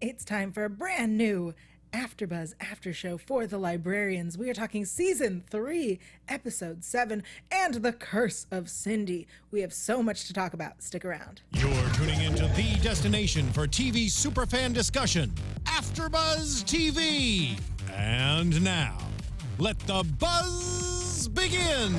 It's time for a brand new AFTERBUZZ after show for the Librarians. We are talking Season 3, Episode 7, and The Curse of Cindy. We have so much to talk about. Stick around. You're tuning into the destination for TV superfan discussion, AFTERBUZZ TV. And now, let the buzz begin.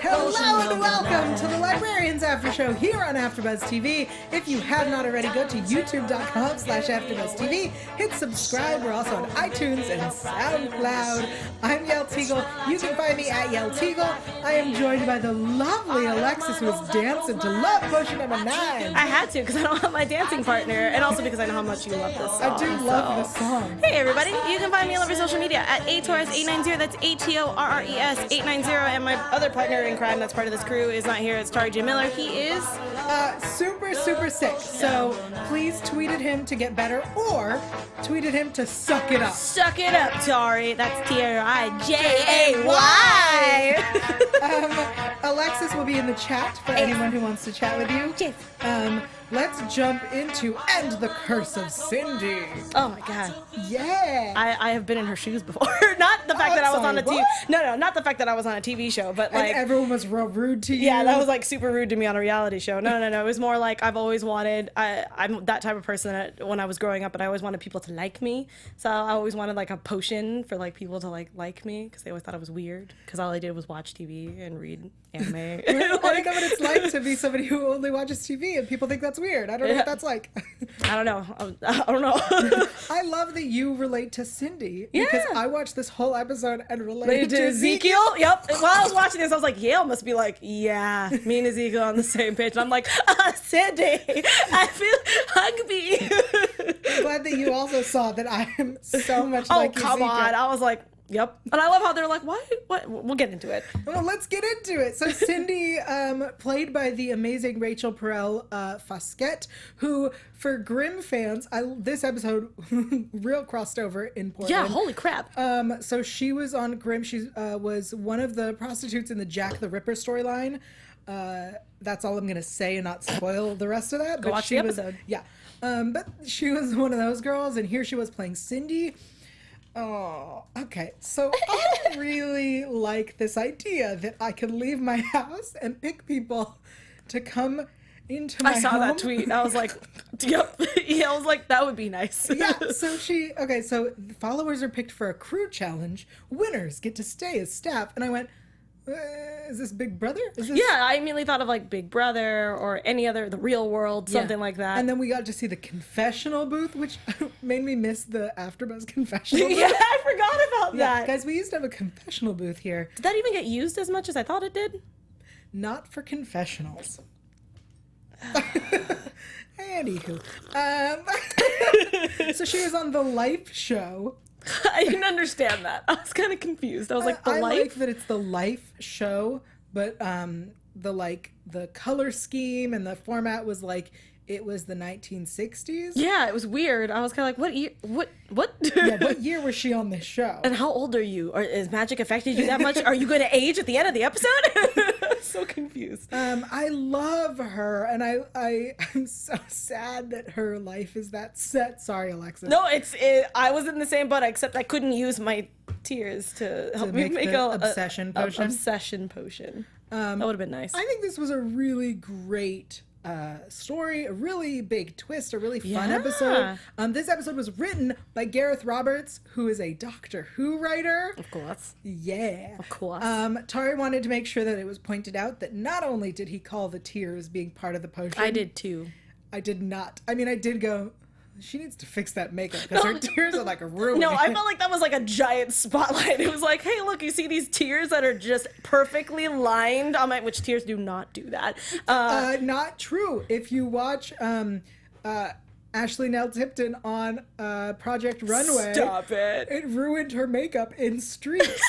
Hello and welcome to the Librarians After Show here on AFTERBUZZ TV. If you have not already, go to youtube.com/AFTERBUZZ-TV. Hit subscribe. We're also on iTunes and SoundCloud. I'm Yael Tygiel. You can find me at Yael Tygiel. I am joined by the lovely Alexis, who is dancing to Love Potion number 9. I had to because I don't have my dancing partner, and also because I know how much you love this song. I do love this song. Hey everybody, you can find me all over social media at Torres890. That's ATORRES 890. And my other partner in crime that's part of this crew is not here. It's Tygiel. He is super sick. So please tweet at him to get better, or tweet at him to suck it up. Suck it up, Tari. That's TRIJAY. Alexis will be in the chat for anyone who wants to chat with you. Let's jump into And the Curse of Cindy. Oh my god. Yeah. I have been in her shoes before. Not the fact that I was on a TV. No, not the fact that I was on a TV show, but like and everyone was real rude to you. Yeah, that was like super rude to me on a reality show. No. It was more like I've always wanted. I'm that type of person that when I was growing up, but I always wanted people to like me. So I always wanted like a potion for like people to like me because they always thought I was weird because all I did was watch TV and read anime. I think what it's like to be somebody who only watches TV and people think that's weird. I don't know what that's like. I don't know. I love that you relate to Cindy because I watched this whole episode and related to Ezekiel. Yep. While I was watching this, I was like, Yael must be like, yeah, me and Ezekiel on the same page. And I'm like, Cindy, I feel hug me. I'm glad that you also saw that I am so much like Ezekiel. Oh, come on. I was like, yep. And I love how they're like, what? We'll get into it. Well, let's get into it. So Cindy, played by the amazing Rachel Perel Fosquet, who, for Grimm fans, this episode real crossed over in Portland. Yeah, holy crap. So she was on Grimm. She was one of the prostitutes in the Jack the Ripper storyline. That's all I'm going to say and not spoil the rest of that. Go watch the episode. But she was one of those girls, and here she was playing Cindy. Oh, okay. So I really like this idea that I can leave my house and pick people to come into my home. I saw that tweet. I was like, yep. Yeah, I was like, that would be nice. Yeah, so so followers are picked for a crew challenge. Winners get to stay as staff. And I went, is this Big Brother? Yeah, I immediately thought of like Big Brother or any other, The Real World, something like that. And then we got to see the Confessional Booth, which made me miss the AFTERBUZZ Confessional Booth. Yeah, I forgot about that. Guys, we used to have a confessional booth here. Did that even get used as much as I thought it did? Not for confessionals. Anywho. So she was on The Life show. I didn't understand that. I was kind of confused. I was like, I like that it's The Life show, but the color scheme and the format was like it was the 1960s. Yeah, it was weird. I was kind of like, what year? What? Yeah, what year was she on this show? And how old are you? Is magic affected you that much? Are you going to age at the end of the episode? I'm so confused. I love her, and I'm so sad that her life is that set. Sorry, Alexis. No, I was in the same boat, except I couldn't use my tears to help me make a obsession potion. Obsession potion. That would have been nice. I think this was a really great story, a really big twist, a really fun episode. This episode was written by Gareth Roberts, who is a Doctor Who writer. Of course. Yeah. Of course. Tari wanted to make sure that it was pointed out that not only did he call the tears being part of the potion. I did too. I did not. I mean, I did go, she needs to fix that makeup because her tears are like a ruin. No, I felt like that was like a giant spotlight. It was like, hey, look, you see these tears that are just perfectly lined on which tears do not do that. Not true. If you watch Ashley Nell Tipton on Project Runway. Stop it. It ruined her makeup in streaks.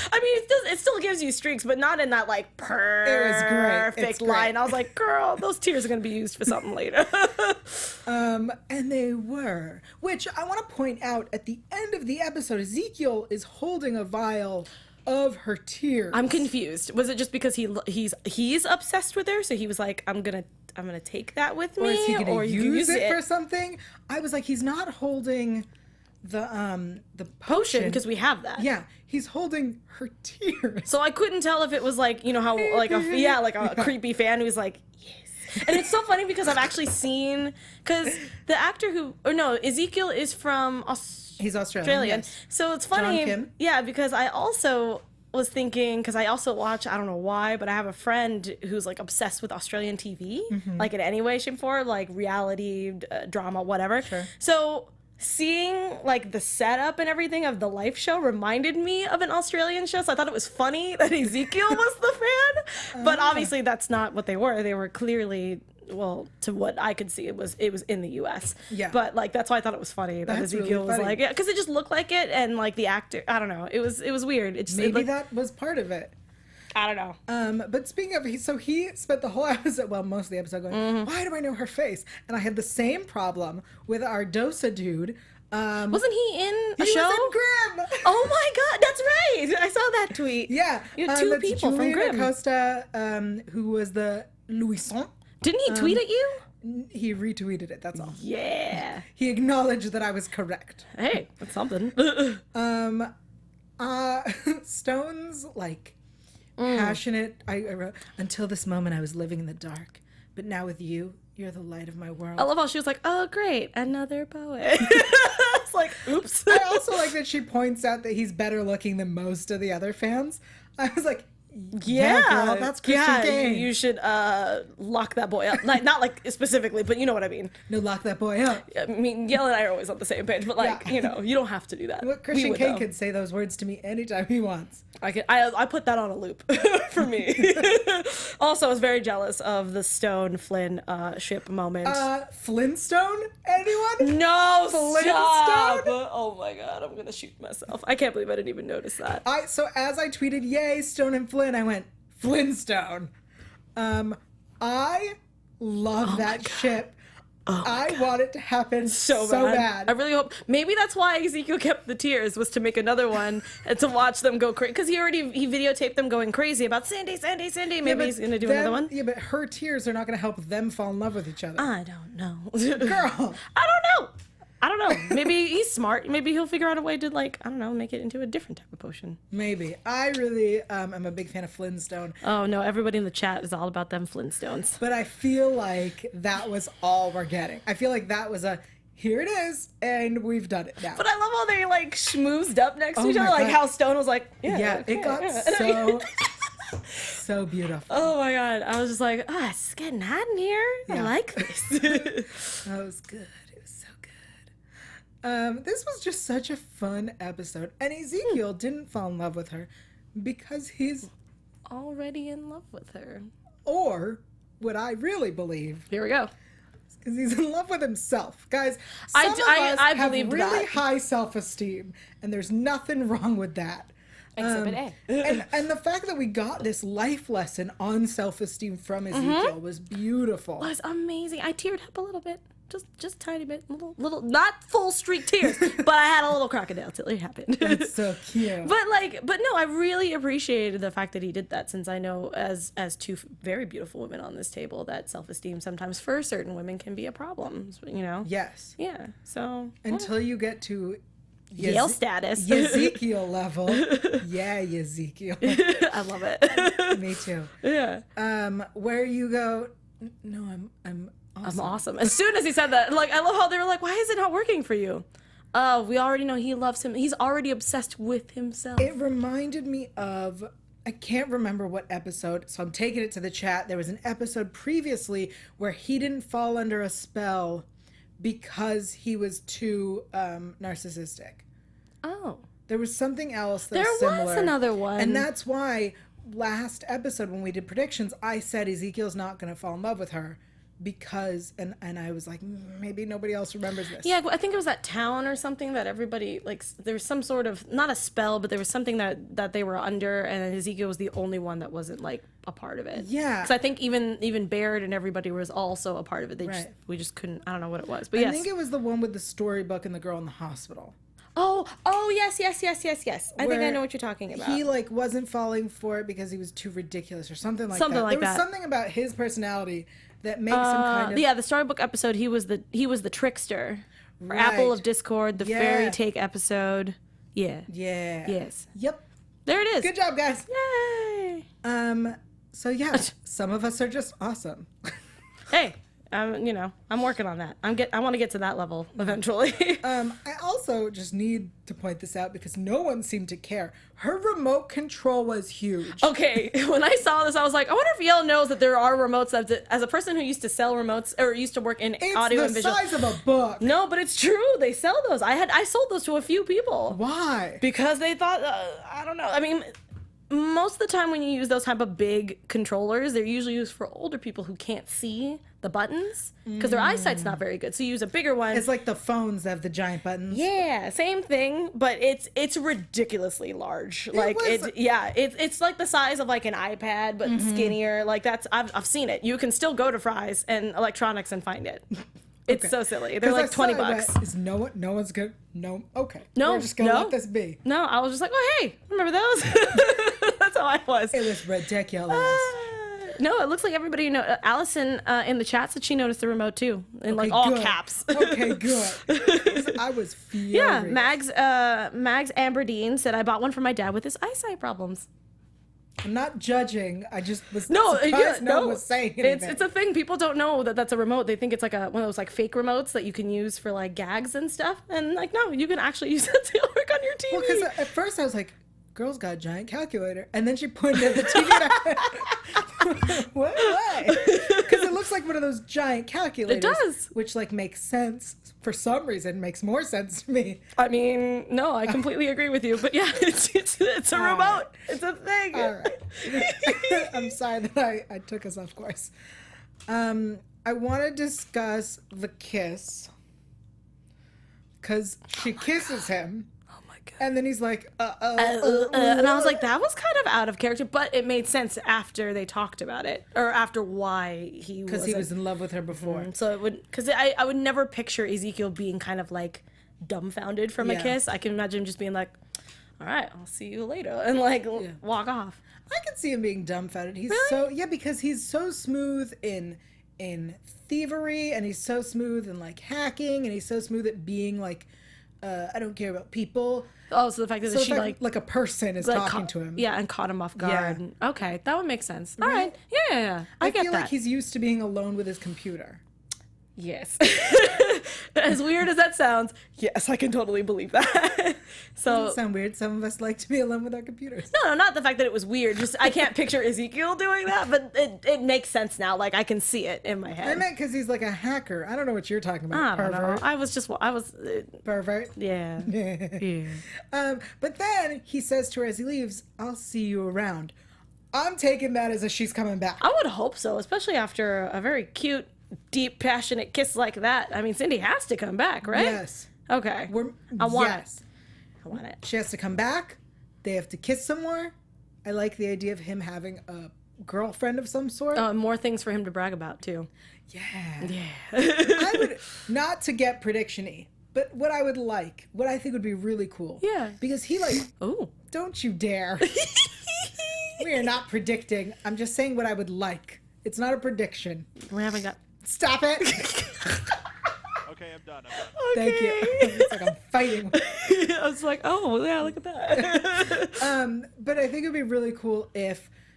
I mean, it still gives you streaks, but not in that like perfect line. I was like, girl, those tears are going to be used for something later. And they were. Which I want to point out, at the end of the episode, Ezekiel is holding a vial of her tears. I'm confused. Was it just because he's obsessed with her, so he was like, I'm gonna take that with me, or is he gonna use it for it something? I was like, he's not holding the potion because we have that. Yeah, he's holding her tears. So I couldn't tell if it was like, you know how like a creepy fan who's like, yes. And it's so funny because I've actually seen, because the actor Ezekiel is from He's Australian. Yes. So it's funny. John Kim. Yeah, because I also was thinking, because I also watch, I don't know why, but I have a friend who's like obsessed with Australian TV, like in any way, shape, or form, like reality, drama, whatever. Sure. So seeing like the setup and everything of the Life show reminded me of an Australian show, so I thought it was funny that Ezekiel was the fan, but obviously that's not what they were. They were clearly, well, to what I could see, it was in the U.S. Yeah. But like that's why I thought it was funny that That's Ezekiel really was funny. like, yeah, because it just looked like it, and like the actor, I don't know, it was weird. It just Maybe that was part of it. I don't know. But speaking of, he spent the whole episode, well, most of the episode going, why do I know her face? And I had the same problem with our Dosa dude. Wasn't he in a He show? was in Grimm. Oh my God, that's right. I saw that tweet. Yeah. You have two that's people from Julian Grimm. Acosta, who was the Louison. Didn't he tweet at you? He retweeted it, that's all. Yeah. He acknowledged that I was correct. Hey, that's something. Stone's like passionate. I wrote, until this moment I was living in the dark, but now with you, you're the light of my world. I love how she was like, oh great, another poet. It's like, oops. I also like that she points out that he's better looking than most of the other fans. I was like, yeah, girl, that's Christian Kane. You should lock that boy up. Like, not like specifically, but you know what I mean. No, lock that boy up. I mean, Yael and I are always on the same page, but like, Yeah. you know, you don't have to do that. Look, Christian Kane could say those words to me anytime he wants. I put that on a loop for me. Also, I was very jealous of the Stone Flynn ship moment. Flintstone? Anyone? No, Flintstone? stop! Oh my God, I'm gonna shoot myself. I can't believe I didn't even notice that. So as I tweeted, yay, Stone and Flynn, I went, Flintstone. I love that ship. I want it to happen so bad. I really hope. Maybe that's why Ezekiel kept the tears, was to make another one and to watch them go crazy. Because he videotaped them going crazy about Sandy. Maybe he's gonna do another one. Yeah, but her tears are not gonna help them fall in love with each other. I don't know. Girl. I don't know. Maybe he's smart. Maybe he'll figure out a way to, like, I don't know, make it into a different type of potion. Maybe. I really am a big fan of Flintstone. Oh, no, everybody in the chat is all about them Flintstones. But I feel like that was all we're getting. I feel like that was here it is, and we've done it now. But I love how they, like, schmoozed up next to each my other. Like, God. how Stone was like, Yeah, okay, it got yeah. so beautiful. Oh, my God. I was just like, it's getting hot in here. I Yeah. like this. That was good. It was so good. This was just such a fun episode. And Ezekiel didn't fall in love with her because he's Already in love with her. or what I really believe, Here we go. because he's in love with himself. Guys, some of us I have believed really that. high self-esteem, and there's nothing wrong with that. Exhibit A. And the fact that we got this life lesson on self-esteem from Ezekiel was beautiful. Was amazing. I teared up a little bit. Just tiny bit. Little, not full streak tears, but I had a little crocodile till it happened. That's so cute. But no, I really appreciated the fact that he did that, since I know as two very beautiful women on this table that self-esteem sometimes for certain women can be a problem, you know? Yes. Yeah, so. Until you get to Yale status. Ezekiel level. Yeah, Ezekiel. I love it. Me too. Yeah. Where you go, no, I'm awesome. I'm awesome. As soon as he said that, like, I love how they were like, why is it not working for you? We already know he loves him. He's already obsessed with himself. It reminded me of, I can't remember what episode, so I'm taking it to the chat. There was an episode previously where he didn't fall under a spell because he was too narcissistic. Oh. There was something else that There was similar. was another one. And that's why last episode when we did predictions, I said Ezekiel's not going to fall in love with her because, and I was like, maybe nobody else remembers this. Yeah, I think it was that town or something that everybody, like, there was some sort of, not a spell, but there was something that they were under, and Ezekiel was the only one that wasn't, like, a part of it. Yeah. Because I think even Baird and everybody was also a part of it. We just couldn't, I don't know what it was. But yes. I think it was the one with the storybook and the girl in the hospital. Oh, yes. I think I Where know what you're talking about. He like wasn't falling for it because he was too ridiculous or something like that. Something like there was that. something about his personality that makes him kind of... Yeah, the storybook episode, he was the trickster. For Right. Apple of Discord, the Yeah. fairy take episode. Yeah. Yeah. Yes. Yep. There it is. Good job, guys. Yay. So yeah, some of us are just awesome. Hey, I'm working on that. I want to get to that level eventually. I also just need to point this out because no one seemed to care. Her remote control was huge. Okay, when I saw this, I was like, I wonder if Yael knows that there are remotes. As a person who used to sell remotes or used to work in audio and visual. It's the size of a book. No, but it's true. They sell those. I sold those to a few people. Why? Because they thought, I don't know. I mean, most of the time when you use those type of big controllers, they're usually used for older people who can't see the buttons because their eyesight's not very good. So you use a bigger one. It's like the phones that have the giant buttons. Yeah, same thing, but it's ridiculously large. Like it's like the size of like an iPad, but skinnier. Like I've seen it. You can still go to Fry's and Electronics and find it. It's so silly. They're like $20. Is no one's good? No. Okay. No. We're just gonna let this be. No, I was just like, oh hey, remember those? That's how I was. It was ridiculous. No, it looks like everybody Allison in the chat said she noticed the remote too, in like all good. caps. Okay, good. I was furious. Yeah, Mags Amberdeen said I bought one for my dad with his eyesight problems. I'm not judging. I just was surprised no one was saying anything. It's a thing. People don't know that that's a remote. They think it's like one of those like fake remotes that you can use for like gags and stuff. And like, no, you can actually use that to work on your TV. Well, because at first I was like, girl's got a giant calculator. And then she pointed at the TV. What? Because it looks like one of those giant calculators. It does. Which like makes sense. For some reason, makes more sense to me. I mean, no, I completely agree with you. But yeah, it's a remote. Right. It's a thing. All right. I'm sorry that I took us off course. I want to discuss the kiss. Because she kisses him. And then he's like, and I was like, that was kind of out of character, but it made sense after they talked about it, or after why he was. Because he was in love with her before. So it would, because I would never picture Ezekiel being kind of like dumbfounded from a kiss. I can imagine him just being like, all right, I'll see you later, and like walk off. I can see him being dumbfounded. He's Really? because he's so smooth in thievery, and he's so smooth in like hacking, and he's so smooth at being like, I don't care about people. Oh, so the fact that So she like a person is talking to him. Yeah, and caught him off guard. Yeah. Okay, that would make sense. All right. Yeah. I get feel that. like he's used to being alone with his computer. Yes. As weird as that sounds, yes, I can totally believe that. So Doesn't sound weird. Some of us like to be alone with our computers. no, not the fact that it was weird. Just I can't picture Ezekiel doing that, but it makes sense now. Like I can see it in my head. I meant because he's like a hacker. I don't know what you're talking about. I don't know. Pervert. I was Pervert. yeah. Yeah. But then he says to her as he leaves, "I'll see you around." I'm taking that as she's coming back. I would hope so, especially after a very cute, deep, passionate kiss like that. I mean, Cindy has to come back, right? Yes. Okay. I want it. yes. I want it. She has to come back. They have to kiss some more. I like the idea of him having a girlfriend of some sort. More things for him to brag about too. Yeah. Yeah. I would, not to get prediction-y, but what I think would be really cool. Yeah. Because he like, Ooh. don't you dare. We are not predicting. I'm just saying what I would like. It's not a prediction. We haven't got. Stop it. Okay, I'm done. Thank you. It's like I'm fighting. I was like, oh yeah, look at that. But I think it'd be really cool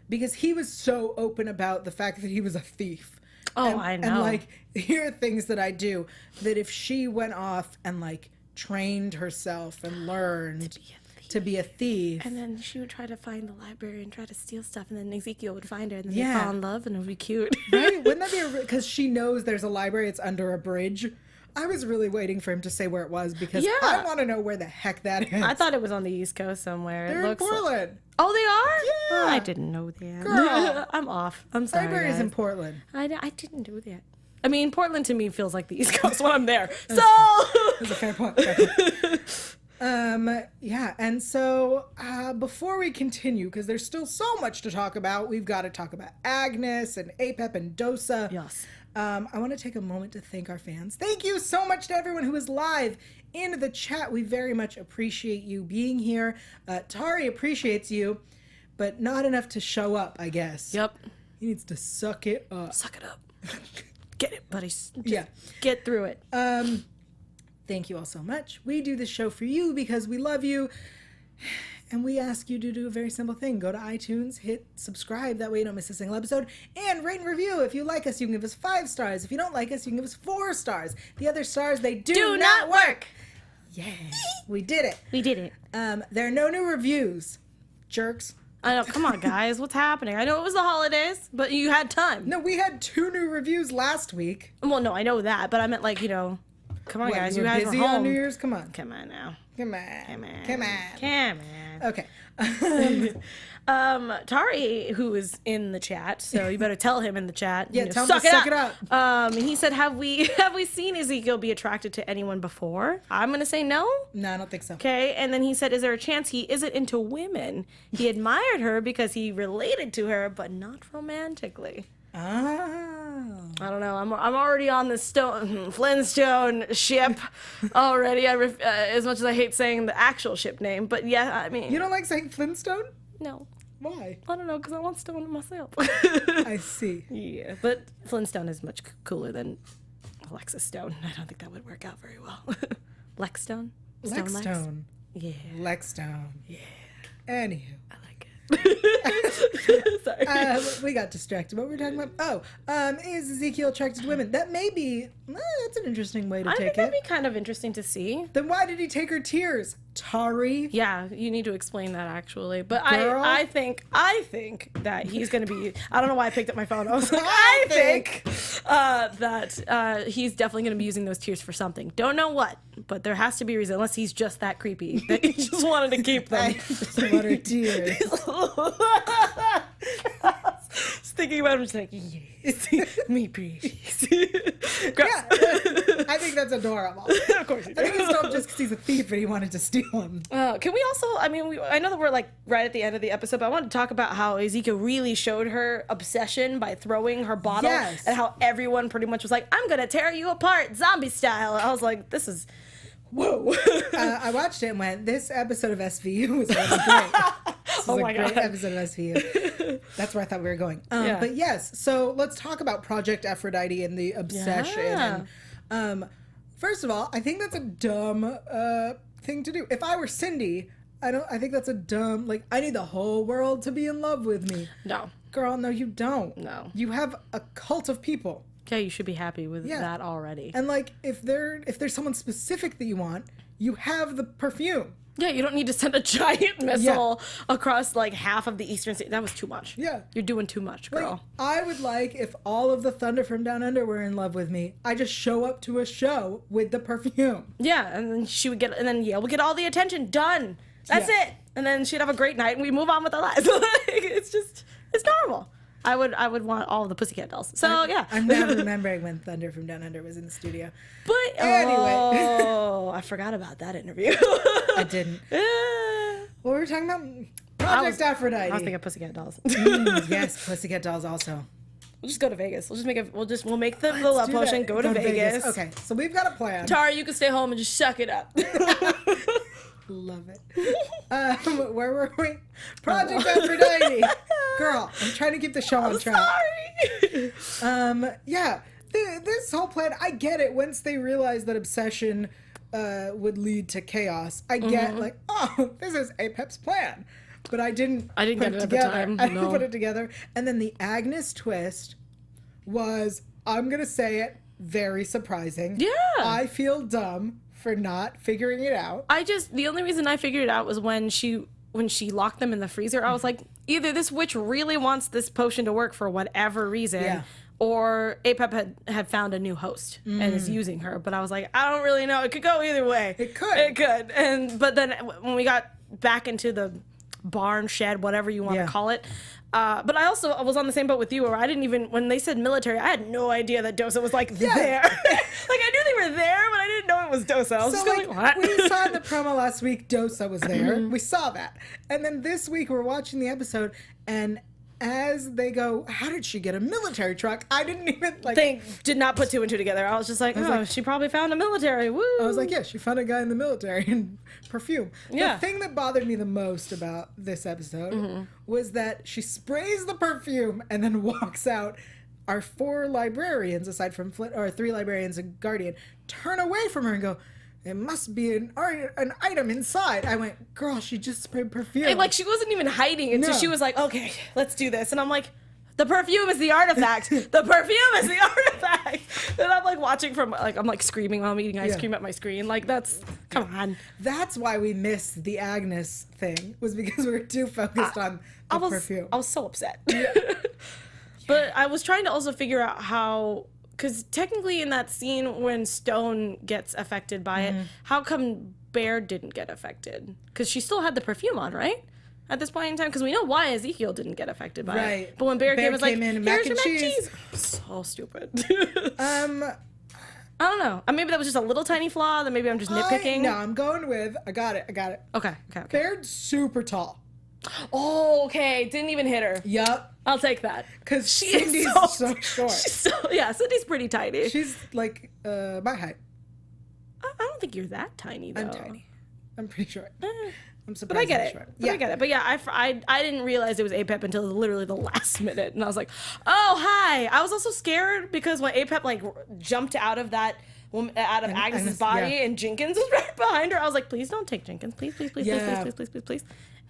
because he was so open about the fact that he was a thief. Oh, I know. And like, here are things that I do, that if she went off and like trained herself and learned to be a thief. And then she would try to find the library and try to steal stuff, and then Ezekiel would find her, and then Yeah. they'd fall in love, and it would be cute. Right? Wouldn't that be because she knows there's a library, it's under a bridge. I was really waiting for him to say where it was because Yeah. I want to know where the heck that is. I thought it was on the East Coast somewhere. They're It in looks Portland. Oh, they are? Yeah. Oh, I didn't know that. Girl. I'm off. I'm sorry. Library is guys. in Portland. I didn't do that. I mean, Portland to me feels like the East Coast when I'm there. So That's a fair point. Yeah, and so before we continue, because there's still so much to talk about, we've got to talk about Agnes and Apep and Dosa. Yes. I want to take a moment to thank our fans. Thank you so much to everyone who is live in the chat. We very much appreciate you being here. Tari appreciates you, but not enough to show up, I guess. Yep. He needs to suck it up. Suck it up. Get it, buddy. Just Yeah. get through it. Thank you all so much. We do this show for you because we love you. And we ask you to do a very simple thing. Go to iTunes, hit subscribe. That way you don't miss a single episode. And rate and review. If you like us, you can give us 5 stars. If you don't like us, you can give us 4 stars. The other stars, they do not work. Yeah, we did it. We did it. There are no new reviews. Jerks. I know. Come on, guys. What's happening? I know it was the holidays, but you had time. No, we had 2 new reviews last week. Well, no, I know that, but I meant like, come on, What, guys. you You were guys were busy on home. New Year's? Come on. Come on now. Come on. Come on. Come on. Come on. Okay. Tari, who is in the chat, so you better tell him in the chat. Yeah, tell him to suck it up. He said, "Have we seen Ezekiel be attracted to anyone before?" I'm gonna say no. No, I don't think so. Okay, and then he said, "Is there a chance he isn't into women? He admired her because he related to her, but not romantically." Oh. I don't know. I'm already on the Flintstone ship already. As much as I hate saying the actual ship name, but yeah, I mean, You don't like saying Flintstone? no. Why? I don't know, because I want Stone myself. I see. Yeah, but Flintstone is much cooler than Alexis Stone. I don't think that would work out very well. Lex Stone? Stone Lex? Lexstone. Yeah. Lexstone. Yeah. Anywho. I like it. Sorry. We got distracted. What were we talking about? Is Ezekiel attracted to women? That may be, that's an interesting way to I take think that'd it. be kind of interesting to see. Then why did he take her tears? Tari? Yeah, you need to explain that actually. But Girl? I think that he's gonna be. I don't know why I picked up my phone. I was like, I I think that he's definitely gonna be using those tears for something. Don't know what, but there has to be a reason. Unless he's just that creepy that he just wanted to keep them. I just want her tears. Just thinking about him, just like, yes, me please. Yeah, I think that's adorable. Of course he I think does. it's not just because he's a thief and he wanted to steal them. Can we also, I mean, I know that we're like right at the end of the episode, but I wanted to talk about how Ezekiel really showed her obsession by throwing her bottle, Yes. and how everyone pretty much was like, I'm going to tear you apart, zombie style. And I was like, this is, whoa. I watched it and went, this episode of SVU was really great. This is Oh a my great God. episode of SVU. That's where I thought we were going. Yeah. But yes, so let's talk about Project Aphrodite and the obsession. Yeah. And first of all, I think that's a dumb thing to do. If I were Cindy, I think that's a dumb, like, I need the whole world to be in love with me. No. Girl, no, you don't. No. You have a cult of people. Yeah, you should be happy with Yeah. that already. And like, if there's someone specific that you want, you have the perfume. Yeah, you don't need to send a giant missile across like half of the eastern sea. That was too much. Yeah. You're doing too much, Like, girl. I would like if all of the Thunder from Down Under were in love with me. I just show up to a show with the perfume. Yeah, and then she would get, and then Yael would get all the attention. Done. That's Yeah. it. And then she'd have a great night, and we move on with our lives. Like, it's normal. I would want all of the Pussycat dolls. So yeah. I'm now remembering when Thunder from Down Under was in the studio. But Anyway. oh, I forgot about that interview. I didn't. Eh. What were we talking about? Project Aphrodite. I was thinking Pussycat dolls. Yes, Pussycat Dolls also. We'll just go to Vegas. We'll make the love Do potion. that. Go to Vegas. Okay, so we've got a plan. Tara, you can stay home and just suck it up. Love it. Where were we? Project Aphrodite. Girl, I'm trying to keep the show on track. Sorry. Yeah. This whole plan, I get it. Once they realize that obsession would lead to chaos, I get like, oh, this is Apep's plan. But I didn't get it at the time, I didn't no. put it together. And then the Agnes twist was, I'm going to say it, very surprising. Yeah. I feel dumb for not figuring it out. The only reason I figured it out was when she locked them in the freezer. I was like, either this witch really wants this potion to work for whatever reason, Yeah. or Apep had found a new host and is using her. But I was like, I don't really know. It could go either way. It could. It could. But then when we got back into the barn, shed, whatever you want Yeah. to call it. But I also was on the same boat with you, where I didn't even, when they said military, I had no idea that Dosa was like there. Like I knew they were there, but I didn't know it was Dosa. I was So just like, going, what? we saw in the promo last week, Dosa was there. We saw that. And then this week we're watching the episode, and as they go, how did she get a military truck? I didn't even Did not put two and two together. I was just like, she probably found a military. Woo. I was like, yeah, she found a guy in the military and perfume. Yeah. The thing that bothered me the most about this episode was that she sprays the perfume and then walks out. Our 4 librarians, aside from Flynn, or 3 librarians and Guardian, turn away from her and go, it must be an item inside. I went, girl, she just sprayed perfume. And, like, she wasn't even hiding until she was like, okay, let's do this. And I'm like, the perfume is the artifact. The perfume is the artifact. And I'm like watching from, like, I'm like screaming while I'm eating ice cream at my screen. Like, come on. That's why we missed the Agnes thing, was because we were too focused on the perfume. I was so upset. But I was trying to also figure out how, because technically in that scene when Stone gets affected by it, how come Bear didn't get affected? Because she still had the perfume on, right? At this point in time, because we know why Ezekiel didn't get affected by it. But when Bear came, it was like, in and here's mac your and mac and cheese. So stupid. I don't know. Maybe that was just a little tiny flaw. That maybe I'm just nitpicking. No, I'm going with, I got it. Okay. Bear's super tall. Oh, okay. Didn't even hit her. Yup. I'll take that. Because She Cindy's is so short. Cindy's pretty tiny. She's like my height. I don't think you're that tiny, though. I'm tiny. I'm pretty short. I'm surprised. But I get it. Short. I get it. But yeah, I didn't realize it was APEP until literally the last minute, and I was like, oh hi. I was also scared because when APEP like jumped out of that. Out of Agnes's body, and Jenkins was right behind her. I was like, please don't take Jenkins. Please.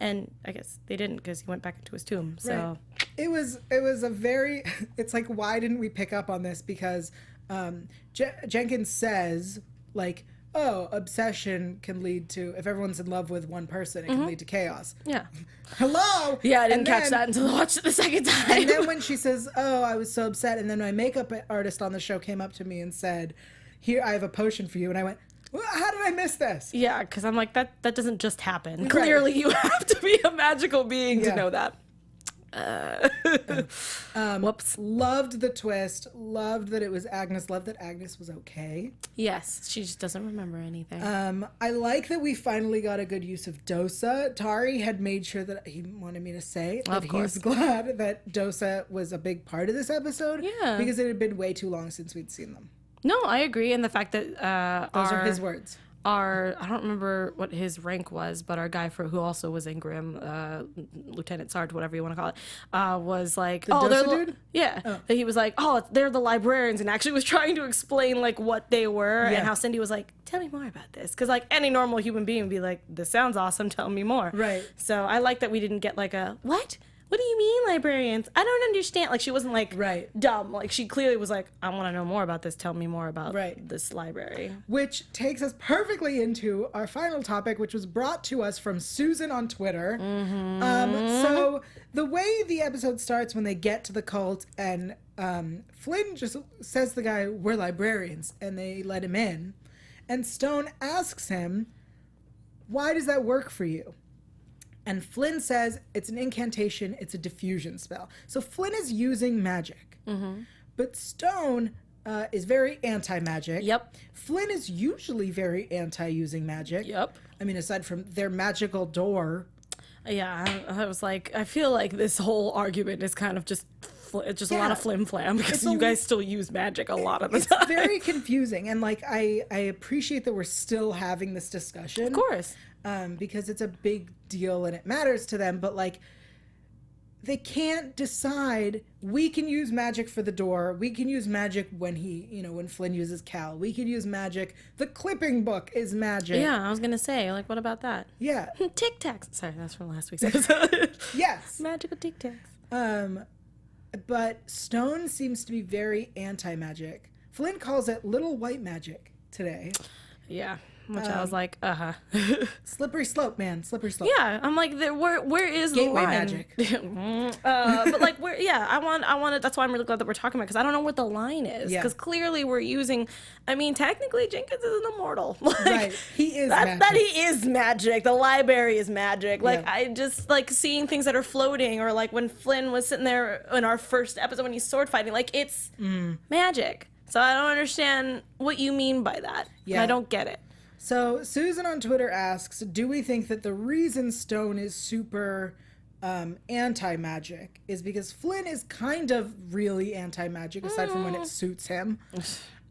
And I guess they didn't, because he went back into his tomb. So right. It was a very, it's like, why didn't we pick up on this? Because Jenkins says, like, oh, obsession can lead to, if everyone's in love with one person, it can lead to chaos. Yeah. Hello? Yeah, I didn't catch that until I watched it the second time. And then when she says, oh, I was so upset, and then my makeup artist on the show came up to me and said, here, I have a potion for you. And I went, well, how did I miss this? Yeah, because I'm like, that doesn't just happen. Right. Clearly, you have to be a magical being to know that. Whoops. Loved the twist. Loved that it was Agnes. Loved that Agnes was okay. Yes, she just doesn't remember anything. I like that we finally got a good use of Dosa. Tari had made sure that he wanted me to say that he was glad that Dosa was a big part of this episode. Yeah. Because it had been way too long since we'd seen them. No, I agree. And the fact that those are his words. I don't remember what his rank was, but our guy who also was in Grimm, Lieutenant Sarge, whatever you want to call it, was like, the Dosa dude? Yeah. Oh. That he was like, oh, they're the librarians, and actually was trying to explain like what they were and how Cindy was like, tell me more about this. Because like any normal human being would be like, this sounds awesome, tell me more. Right. So I like that we didn't get like a, what? What do you mean, librarians? I don't understand. Like, she wasn't, like, dumb. Like, she clearly was like, I want to know more about this. Tell me more about this library. Which takes us perfectly into our final topic, which was brought to us from Susan on Twitter. So the way the episode starts when they get to the cult, and Flynn just says to the guy, we're librarians, and they let him in. And Stone asks him, why does that work for you? And Flynn says it's an incantation, it's a diffusion spell. So Flynn is using magic. But Stone is very anti-magic. Yep. Flynn is usually very anti-using magic. Yep. I mean, aside from their magical door. Yeah, I was like, I feel like this whole argument is kind of just a lot of flim-flam, because you guys still use magic a lot of the time. It's very confusing. And, like, I appreciate that we're still having this discussion. Of course. Because it's a big deal and it matters to them, but like they can't decide, we can use magic for the door, we can use magic when when Flynn uses Cal, we can use magic, the clipping book is magic. Yeah, I was gonna say, like, what about that? Yeah. Tic Tacs. Sorry, that's from last week's episode. Yes. Magical Tic Tacs. But Stone seems to be very anti-magic. Flynn calls it little white magic today. Yeah. Which I was like, Slippery slope, man. Slippery slope. Yeah, I'm like, where is Gateway the line? magic. But like, I want it. That's why I'm really glad that we're talking about, because I don't know what the line is. Because clearly we're using. I mean, technically Jenkins is an immortal. Like, right. He is. Magic. That he is magic. The library is magic. Like, I just like seeing things that are floating, or like when Flynn was sitting there in our first episode when he's sword fighting. Like, it's magic. So I don't understand what you mean by that. Yeah. I don't get it. So Susan on Twitter asks, do we think that the reason Stone is super anti-magic is because Flynn is kind of really anti-magic, aside from when it suits him?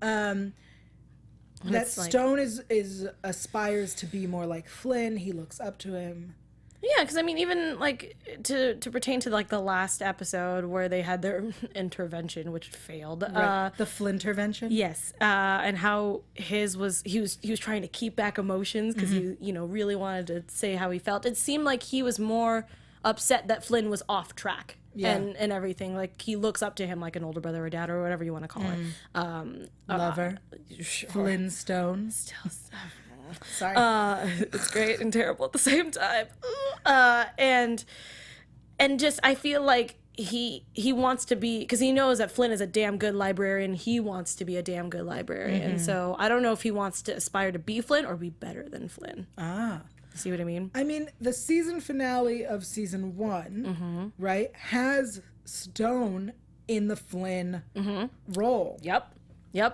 That Stone is aspires to be more like Flynn. He looks up to him. Yeah, because I mean, even like to pertain to like the last episode where they had their intervention, which failed. Right. The Flynntervention. Yes, and how his was he was trying to keep back emotions because he really wanted to say how he felt. It seemed like he was more upset that Flynn was off track. Yeah. And everything, like he looks up to him like an older brother or dad or whatever you want to call it. Lover. Sure. Flynn Stone. Still. Sorry. It's great and terrible at the same time. And just I feel like he wants to be, because he knows that Flynn is a damn good librarian. He wants to be a damn good librarian. So I don't know if he wants to aspire to be Flynn or be better than Flynn. See what I mean? I mean, the season finale of season 1, right, has Stone in the Flynn role. Yep,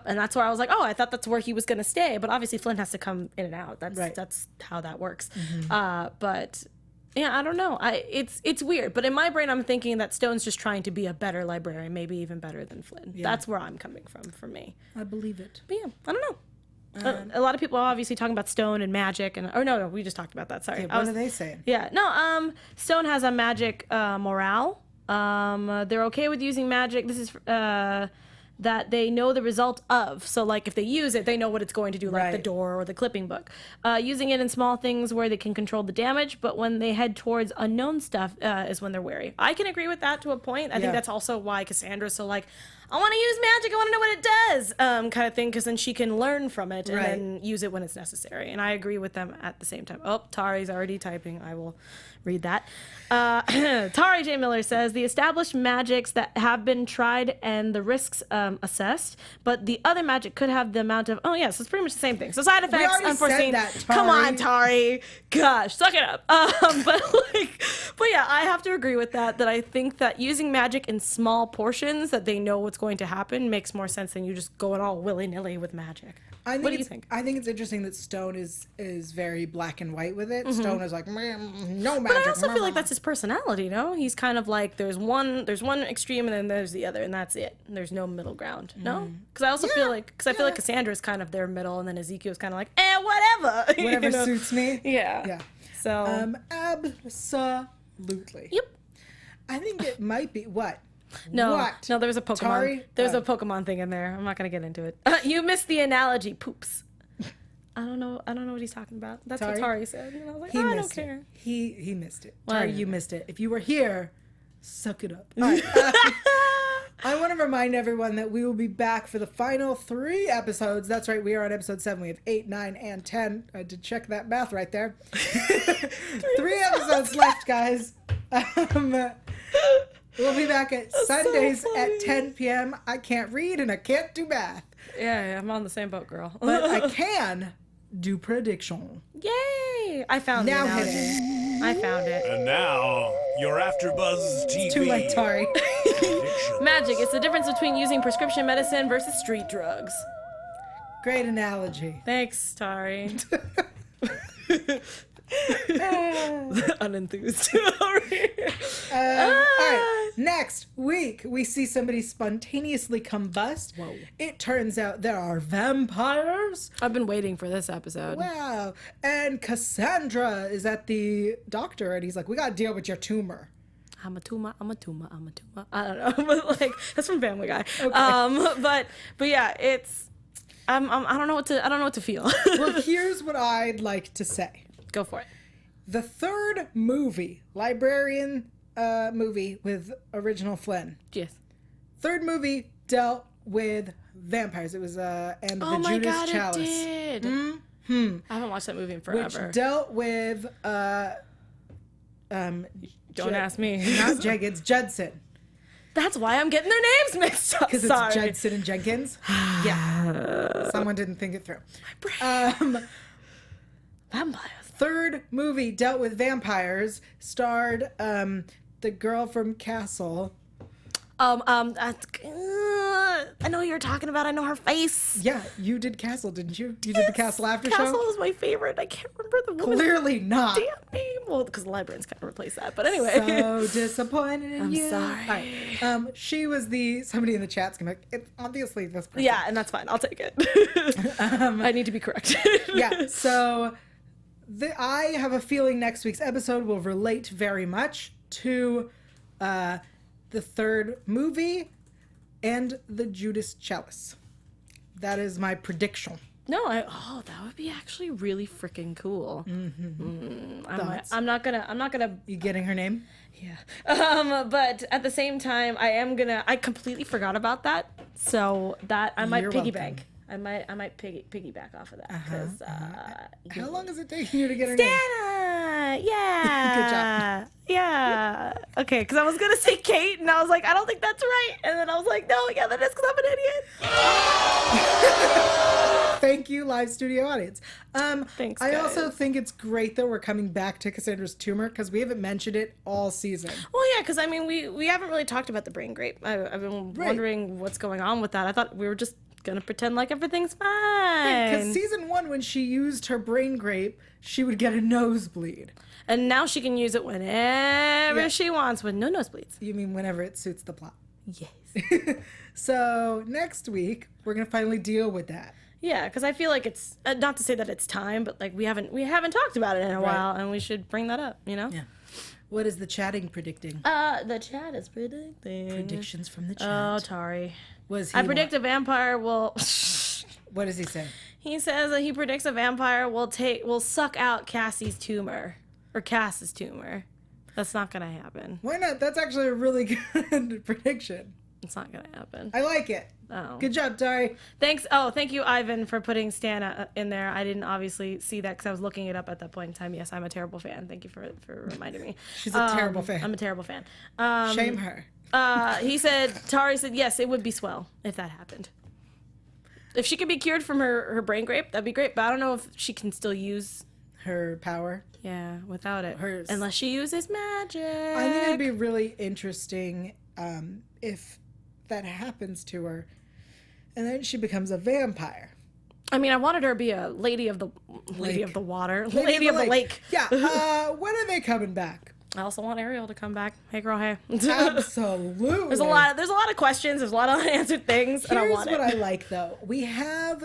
and that's where I was like, oh, I thought that's where he was gonna stay, but obviously Flynn has to come in and out. That's how that works. But yeah, I don't know. It's weird, but in my brain, I'm thinking that Stone's just trying to be a better librarian, maybe even better than Flynn. Yeah. That's where I'm coming from, for me. I believe it. But yeah, I don't know. A lot of people are obviously talking about Stone and magic, and no, we just talked about that. Sorry. Yeah, what are they saying? Yeah, no. Stone has a magic morale. They're okay with using magic. This is that they know the result of. So, like, if they use it, they know what it's going to do, like the door or the clipping book. Using it in small things where they can control the damage, but when they head towards unknown stuff is when they're wary. I can agree with that to a point. I think that's also why Cassandra's so like, I want to use magic, I want to know what it does, kind of thing, because then she can learn from it and then use it when it's necessary. And I agree with them at the same time. Oh, Tari's already typing. I will read that. Tari J. Miller says, the established magics that have been tried and the risks assessed, but the other magic could have the amount of, so it's pretty much the same thing. So side effects, unforeseen. Said that, Tari. Come on, Tari. Gosh, suck it up. But yeah, I have to agree with that I think that using magic in small portions that they know what's going to happen makes more sense than you just going all willy-nilly with magic. What do you think? I think it's interesting that Stone is very black and white with it. Stone is like, no magic. But I also feel like that's his personality, no? He's kind of like, there's one extreme and then there's the other, and that's it. And there's no middle ground, no? Because I also feel like, Cassandra is kind of their middle, and then Ezekiel's kind of like, whatever. Whatever suits me. Yeah. So. Absolutely. Yep. I think it might be, what? No, there was a Pokemon. Tari? There's a Pokemon thing in there. I'm not gonna get into it. You missed the analogy. Poops. I don't know what he's talking about. That's what Tari said. And I was like, I don't care. He missed it. Well, Tari, you missed it. If you were here, suck it up. All right. I want to remind everyone that we will be back for the final 3 episodes. That's right. We are on episode 7. We have 8, 9, and 10. I did check that math right there. 3 episodes left, guys. We'll be back at Sundays at 10 p.m. I can't read and I can't do math. Yeah, I'm on the same boat, girl. But I can do prediction. Yay! I found now the hit analogy. it. I found it. And now, your AfterBuzz TV. It's too late, Tari. Magic. It's the difference between using prescription medicine versus street drugs. Great analogy. Thanks, Tari. Unenthused. All right. Next week, we see somebody spontaneously combust. Whoa. It turns out there are vampires. I've been waiting for this episode. Wow. And Cassandra is at the doctor, and he's like, we got to deal with your tumor. I'm a tumor. I don't know, but like that's from Family Guy. Okay. But yeah, it's I don't know what to feel. Well, here's what I'd like to say. Go for it. The 3rd movie, Librarian movie with original Flynn. Yes. 3rd movie dealt with vampires. It was and the Judas Chalice. It did. Mm-hmm. I haven't watched that movie in forever. Which dealt with Don't ask me. Not Jenkins, Judson. That's why I'm getting their names mixed up. Because it's Judson and Jenkins. Yeah. Someone didn't think it through. Vampires. 3rd movie dealt with vampires, starred the girl from Castle. I I know who you're talking about. I know her face. Yeah, you did Castle, didn't you? You did the Castle after show? Castle is my favorite. I can't remember the woman's Clearly not. damn name. Well, because the Librarians kind of replaced that. But anyway. So disappointed in I'm you. sorry. All right. She was somebody in the chat's gonna be like, it's obviously this person. Yeah, and that's fine. I'll take it. I need to be corrected. Yeah, so I have a feeling next week's episode will relate very much to the third movie and the Judas Chalice. That is my prediction. No, that would be actually really freaking cool. I'm not gonna. You getting her name? Yeah. But at the same time, I completely forgot about that. So that I might You're piggyback. welcome. I might piggyback off of that. Because How long is it taking you to get her name? Stana! Yeah. Good job. Yeah. Okay, because I was going to say Kate, and I was like, I don't think that's right. And then I was like, no, yeah, that is because I'm an idiot. Thank you, live studio audience. Thanks, I guys. also think it's great that we're coming back to Cassandra's tumor because we haven't mentioned it all season. Well, yeah, because, I mean, we haven't really talked about the brain grape. I've been wondering what's going on with that. I thought we were just going to pretend like everything's fine. Because season 1, when she used her brain grape, she would get a nosebleed. And now she can use it whenever she wants with no nosebleeds. You mean whenever it suits the plot. Yes. So next week, we're going to finally deal with that. Yeah, because I feel like it's not to say that it's time, but like we haven't talked about it in a while, and we should bring that up. You know. Yeah. What is the chatting predicting? The chat is predicting. Predictions from the chat. Oh, Tari. Was I predict a vampire will. What does he say? He says that he predicts a vampire will suck out Cassie's tumor or Cass's tumor. That's not gonna happen. Why not? That's actually a really good prediction. It's not gonna happen. I like it. Oh. Good job, Tari. Thanks. Oh, thank you, Ivan, for putting Stana in there. I didn't obviously see that because I was looking it up at that point in time. Yes, I'm a terrible fan. Thank you for reminding me. She's a terrible fan. I'm a terrible fan. Shame her. Tari said, yes, it would be swell if that happened. If she could be cured from her brain grape, that'd be great. But I don't know if she can still use Her power. Yeah, without it. Hers. Unless she uses magic. I think it'd be really interesting if that happens to her and then she becomes a vampire. I mean, I wanted her to be a lady of the water. Lady of the lake. Yeah. When are they coming back? I also want Ariel to come back. Hey girl, hey. Absolutely. There's a lot of questions, there's a lot of unanswered things, and I want Here's it. what I like though. We have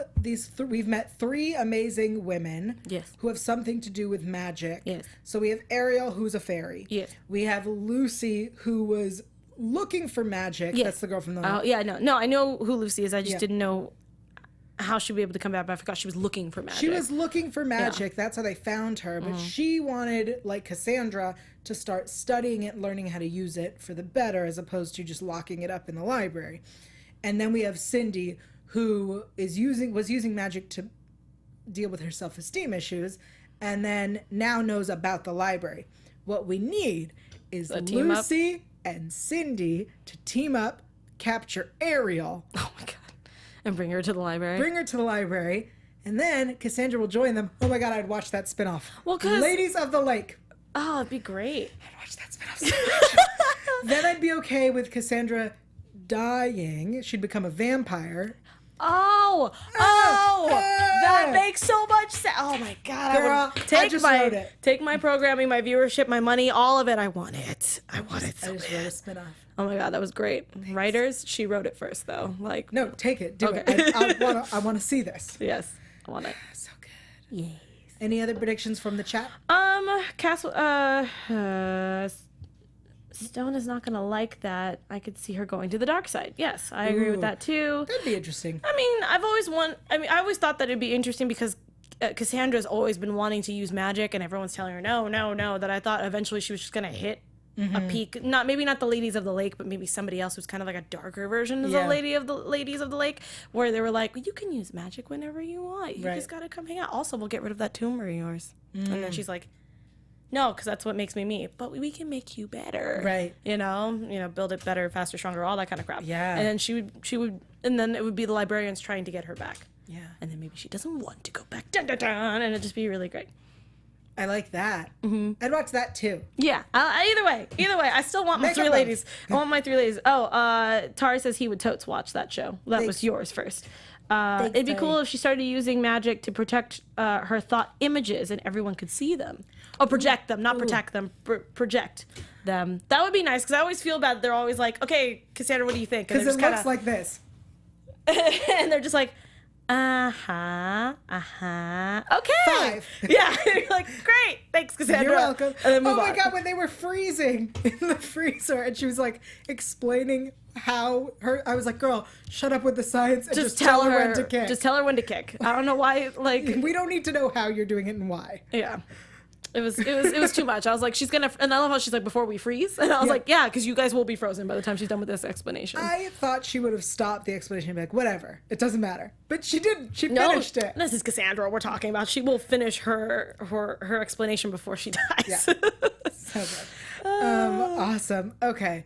we've met 3 amazing women Yes. who have something to do with magic. Yes. So we have Ariel, who's a fairy. Yes. We have Lucy, who was looking for magic. Yes. That's the girl from the Oh yeah, no, I know who Lucy is. I just Yeah. didn't know how she'd be able to come back, but I forgot she was looking for magic. She was looking for magic. That's how they found her. But she wanted, like Cassandra, to start studying it, learning how to use it for the better, as opposed to just locking it up in the library. And then we have Cindy, who was using magic to deal with her self-esteem issues, and then now knows about the library. What we need is team up. Lucy and Cindy to team up, capture Ariel, Oh my god. And bring her to the library. bring her to the library, and then Cassandra will join them. Oh my god, I'd watch that spinoff. Well, 'cause- Ladies of the Lake. Oh, it'd be great. I'd watch that spinoff so much. Then I'd be okay with Cassandra dying. She'd become a vampire. That makes so much sense. Oh my god, Girl, I would I just wrote it. take my programming, my viewership, my money, all of it. I want it. I want it I so just bad. wrote a spinoff. Oh my god, that was great. Writers, she wrote it first though. Like No, take it. Do Okay. it. I want to see this. yes, I want it. So good. Yes. Any other predictions from the chat? Castle. Stone is not gonna like that. I could see her going to the dark side. Yes, I agree with Ooh. that too. That'd be interesting. I mean, I always thought that it'd be interesting because Cassandra's always been wanting to use magic, and everyone's telling her no. That I thought eventually she was just gonna hit a peak. Maybe not the Ladies of the Lake, but maybe somebody else who's kind of like a darker version of Yeah. the Ladies of the Lake, where they were like, you can use magic whenever you want. You Right. just gotta come hang out. Also, we'll get rid of that tumor of yours. And then she's like, no, because that's what makes me me. But we can make you better. Right. You know, build it better, faster, stronger, all that kind of crap. Yeah. And then she would, and then it would be the Librarians trying to get her back. Yeah. And then maybe she doesn't want to go back. Dun, dun, dun, and it'd just be really great. I like that. I'd watch that too. Yeah. Either way, I still want my Make three up ladies. I want my three ladies. Oh, Tari says he would totes watch that show. That was yours first. It'd be cool if she started using magic to protect her thought images and everyone could see them. Oh, project them, not protect them. Project them. That would be nice because I always feel bad. They're always like, "Okay, Cassandra, what do you think?" Because it looks like this. And they're just like, okay. 5. Yeah, you're like, great, thanks, Cassandra. You're welcome. And then move my on. God, when they were freezing in the freezer and she was like explaining how I was like, girl, shut up with the science and just tell her when to kick. Just tell her when to kick. I don't know why, like. We don't need to know how you're doing it and why. Yeah. It was too much. I was like, she's gonna, and I love how she's like, before we freeze, and I was like, yeah, because you guys will be frozen by the time she's done with this explanation. I thought she would have stopped the explanation and be like, whatever, it doesn't matter. But she didn't. She finished it. This is Cassandra we're talking about. She will finish her explanation before she dies. Yeah. So good. Awesome. Okay.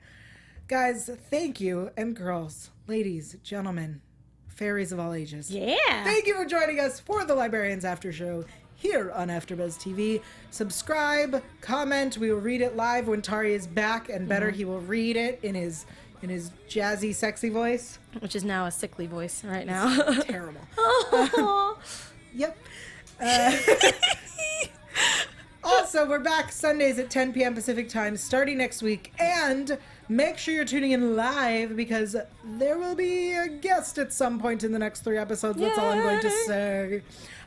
Guys, thank you. And girls, ladies, gentlemen, fairies of all ages. Yeah. Thank you for joining us for the Librarians After Show here on AfterBuzz TV. Subscribe, comment. We will read it live when Tari is back and better. He will read it in his jazzy, sexy voice. Which is now a sickly voice right now. Terrible. Oh. Yep. Also, we're back Sundays at 10 p.m. Pacific time starting next week. And make sure you're tuning in live because there will be a guest at some point in the next 3 episodes. That's all I'm going to say.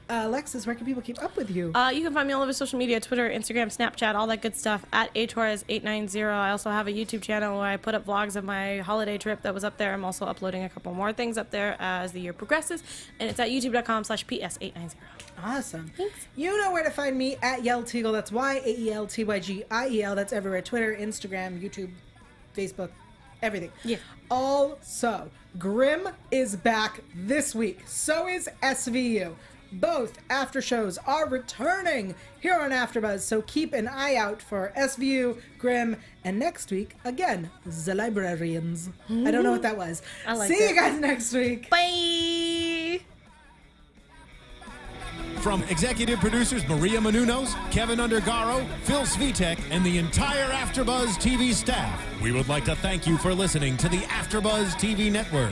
Alexis, where can people keep up with you? You can find me all over social media, Twitter, Instagram, Snapchat, all that good stuff, at Torres890. I also have a YouTube channel where I put up vlogs of my holiday trip that was up there. I'm also uploading a couple more things up there as the year progresses, and it's at youtube.com/PS890. Awesome. Thanks. You know where to find me, at Yael Tygiel. That's YAELTYGIEL. That's everywhere. Twitter, Instagram, YouTube, Facebook, everything. Yeah. Also, Grimm is back this week. So is SVU. Both after shows are returning here on AfterBuzz, so keep an eye out for SVU, Grimm, and next week, again, the Librarians. I don't know what that was. I like See it. you guys next week. Bye! From executive producers Maria Menounos, Kevin Undergaro, Phil Svitek, and the entire AfterBuzz TV staff, we would like to thank you for listening to the AfterBuzz TV network.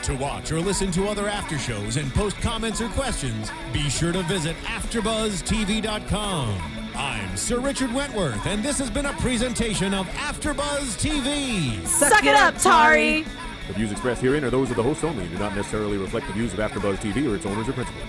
To watch or listen to other after shows and post comments or questions, be sure to visit AfterBuzzTV.com. I'm Sir Richard Wentworth, and this has been a presentation of AfterBuzz TV. Suck it up, Tari! The views expressed herein are those of the hosts only and do not necessarily reflect the views of AfterBuzz TV or its owners or principals.